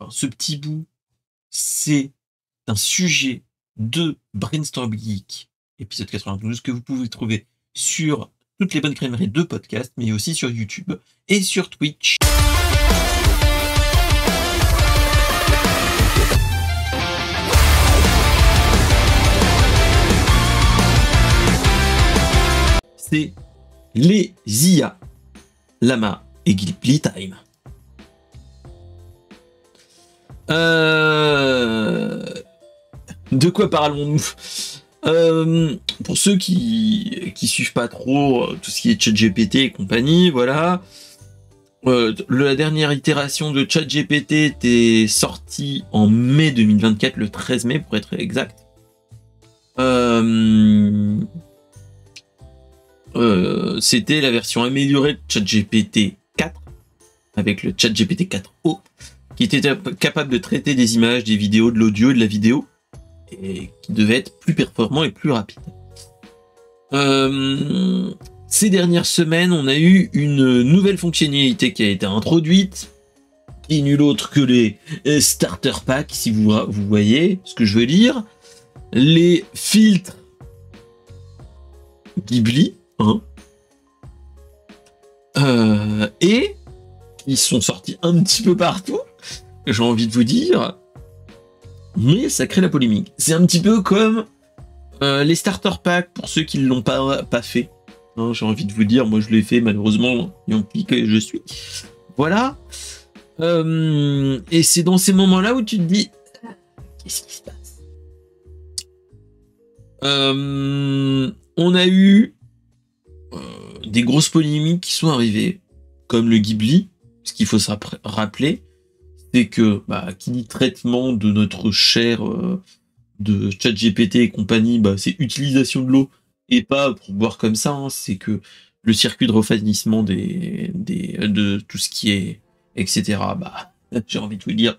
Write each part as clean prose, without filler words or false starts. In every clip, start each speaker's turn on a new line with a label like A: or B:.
A: enfin, ce petit bout, c'est un sujet de Brainstorm Geek, épisode 92, que vous pouvez trouver sur toutes les bonnes crèmeries de podcast, mais aussi sur YouTube et sur Twitch. C'est les IA, Llama et Ghibli Time. De quoi parlons-nous? Pour ceux qui suivent pas trop tout ce qui est ChatGPT et compagnie, voilà. La dernière itération de ChatGPT était sortie en mai 2024, le 13 mai pour être exact. C'était la version améliorée de ChatGPT 4 avec le ChatGPT 4o qui était capable de traiter des images, des vidéos, de l'audio et de la vidéo et qui devait être plus performant et plus rapide. Ces dernières semaines, on a eu une nouvelle fonctionnalité qui a été introduite, qui est nulle autre que les starter packs, si vous voyez ce que je veux dire, les filtres Ghibli, hein, et ils sont sortis un petit peu partout, j'ai envie de vous dire, mais ça crée la polémique. C'est un petit peu comme les starter packs pour ceux qui ne l'ont pas fait. Hein, j'ai envie de vous dire, moi je l'ai fait malheureusement, ayant cliqué je suis. Voilà. Et c'est dans ces moments-là où tu te dis, qu'est-ce qui se passe? On a eu des grosses polémiques qui sont arrivées, comme le Ghibli. Ce qu'il faut se rappeler, c'est que qui dit traitement de notre cher de ChatGPT et compagnie, c'est utilisation de l'eau et pas pour boire comme ça. Hein, c'est que le circuit de refroidissement de tout ce qui est etc. J'ai envie de vous dire,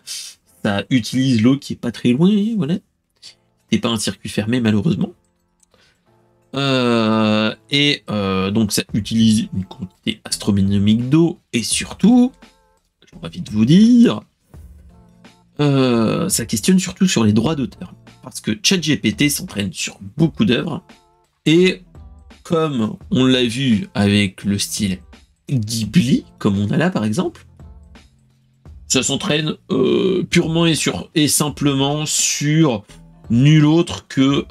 A: ça utilise l'eau qui est pas très loin. Voilà, c'est pas un circuit fermé malheureusement. Donc ça utilise une quantité astronomique d'eau et surtout, j'ai envie de vous dire, ça questionne surtout sur les droits d'auteur parce que ChatGPT s'entraîne sur beaucoup d'œuvres et comme on l'a vu avec le style Ghibli, comme on a là par exemple, ça s'entraîne purement et simplement sur nul autre que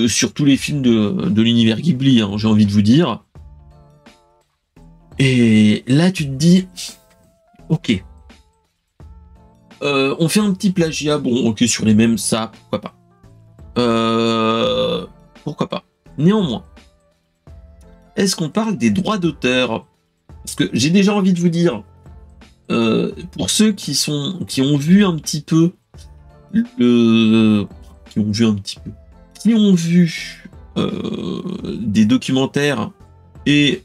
A: sur tous les films de l'univers Ghibli, hein, j'ai envie de vous dire. Et là, tu te dis, ok, on fait un petit plagiat, bon, ok, sur les mêmes, ça, pourquoi pas. Pourquoi pas. Néanmoins, est-ce qu'on parle des droits d'auteur? Parce que j'ai déjà envie de vous dire, pour ceux qui ont vu un petit peu qui ont vu des documentaires et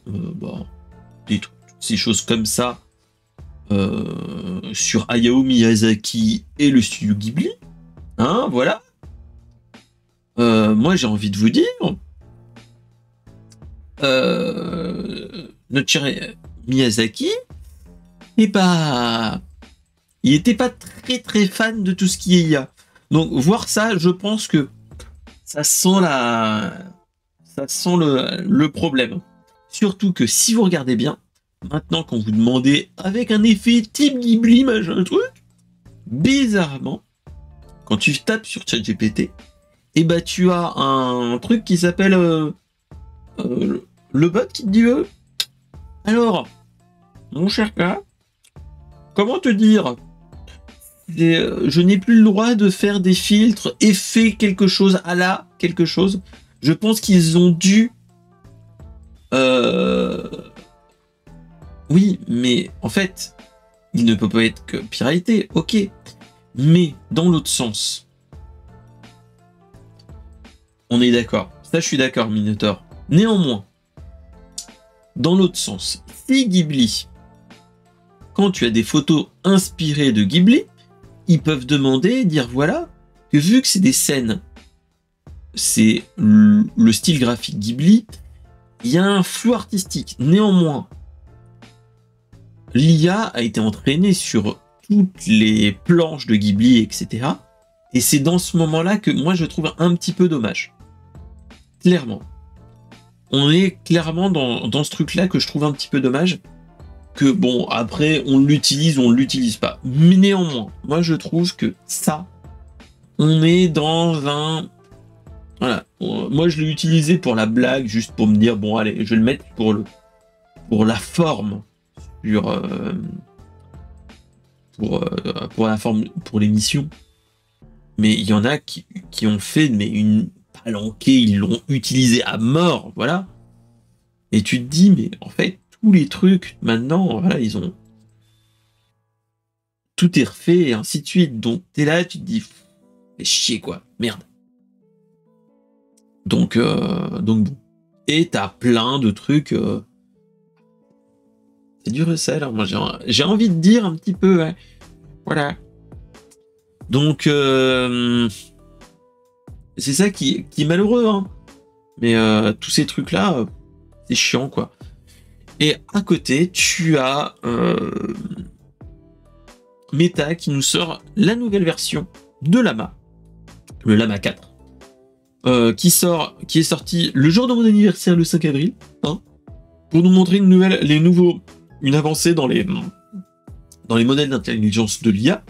A: ces choses comme ça sur Hayao Miyazaki et le studio Ghibli, hein, voilà. Moi j'ai envie de vous dire, notre cher Miyazaki il était pas très très fan de tout ce qui est IA. Donc voir ça, je pense que ça sent le problème. Surtout que si vous regardez bien, maintenant quand vous demandez avec un effet type Ghibli, machin truc, bizarrement, quand tu tapes sur ChatGPT, tu as un truc qui s'appelle le bot qui te dit alors, mon cher gars, comment te dire? Je n'ai plus le droit de faire des filtres, effet quelque chose à la quelque chose. Je pense qu'ils ont dû... Oui, mais en fait, il ne peut pas être que piraté, ok. Mais dans l'autre sens, on est d'accord. Ça, je suis d'accord, Minotaur. Néanmoins, dans l'autre sens, si Ghibli, quand tu as des photos inspirées de Ghibli, ils peuvent demander, dire voilà, que vu que c'est des scènes, c'est le style graphique Ghibli, il y a un flou artistique. Néanmoins, l'IA a été entraînée sur toutes les planches de Ghibli, etc. Et c'est dans ce moment-là que moi je trouve un petit peu dommage. Clairement. On est clairement dans ce truc-là que je trouve un petit peu dommage. Que bon, après, on l'utilise ou on l'utilise pas. Mais néanmoins, moi je trouve que ça, on est dans un... Voilà. Moi je l'ai utilisé pour la blague, juste pour me dire, bon allez, je vais le mettre pour la forme. Pour la forme, pour l'émission. Mais il y en a qui ont fait une palanquée, ils l'ont utilisé à mort, voilà. Et tu te dis, mais en fait, tous les trucs, maintenant, voilà, ils ont... Tout est refait, et ainsi de suite. Donc, t'es là, tu te dis, fais chier, quoi, merde. Donc bon. Et t'as plein de trucs... C'est du recel, hein. Moi, j'ai envie de dire un petit peu, ouais. Voilà. Donc, c'est ça qui est malheureux, hein. Mais tous ces trucs-là, c'est chiant, quoi. Et à côté, tu as Meta qui nous sort la nouvelle version de Llama, le Llama 4, qui est sorti le jour de mon anniversaire, le 5 avril, hein, pour nous montrer une avancée dans les modèles d'intelligence de l'IA,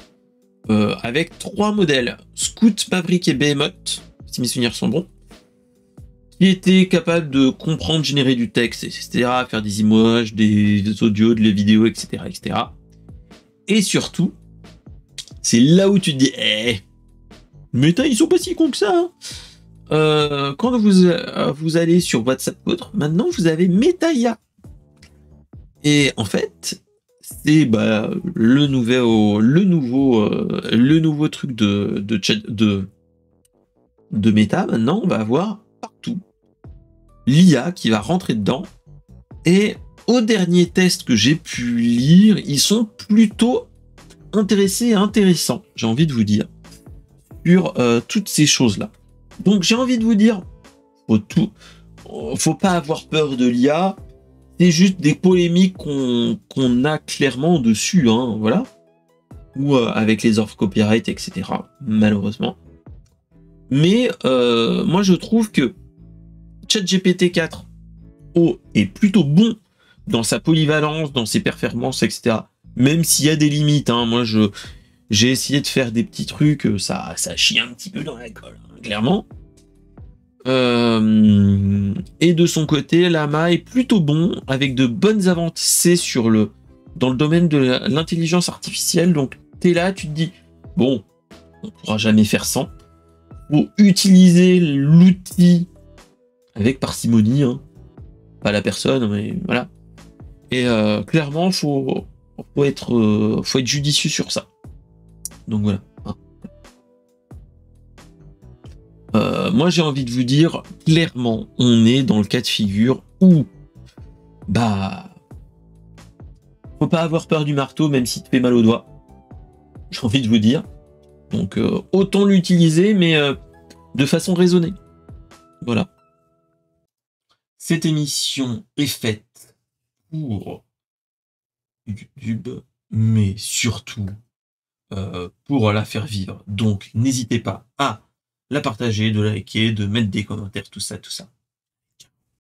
A: avec 3 modèles, Scout, Maverick et Behemoth, si mes souvenirs sont bons, qui étaient capables de comprendre, générer du texte, etc., faire des images, des audios, des vidéos, etc., etc. Et surtout, c'est là où tu te dis, Meta, ils sont pas si cons que ça, hein. Quand vous allez sur WhatsApp ou autre, maintenant vous avez Meta IA. Et en fait, c'est le nouveau truc de Meta. Maintenant, on va avoir partout l'IA qui va rentrer dedans. Et au dernier test que j'ai pu lire, ils sont plutôt intéressés et intéressants, j'ai envie de vous dire, sur toutes ces choses-là. Donc j'ai envie de vous dire, faut pas avoir peur de l'IA. C'est juste des polémiques qu'on a clairement dessus, hein, voilà. Ou avec les offres copyright, etc. Malheureusement. Mais moi je trouve que ChatGPT 4 est plutôt bon dans sa polyvalence, dans ses performances, etc. Même s'il y a des limites, hein. Moi j'ai essayé de faire des petits trucs, ça chie un petit peu dans la colle, hein, clairement. Et de son côté, Llama est plutôt bon, avec de bonnes avancées dans le domaine de l'intelligence artificielle. Donc t'es là, tu te dis, bon, on pourra jamais faire sans. Faut utiliser l'outil avec parcimonie, hein. Pas la personne, mais voilà. Et clairement, faut être judicieux sur ça. Donc voilà. Moi j'ai envie de vous dire, clairement, on est dans le cas de figure où, faut pas avoir peur du marteau, même s'il te fait mal au doigt. J'ai envie de vous dire. Donc autant l'utiliser, mais de façon raisonnée. Voilà. Cette émission est faite pour YouTube, mais surtout pour la faire vivre. Donc n'hésitez pas à la partager, de liker, de mettre des commentaires, tout ça, tout ça.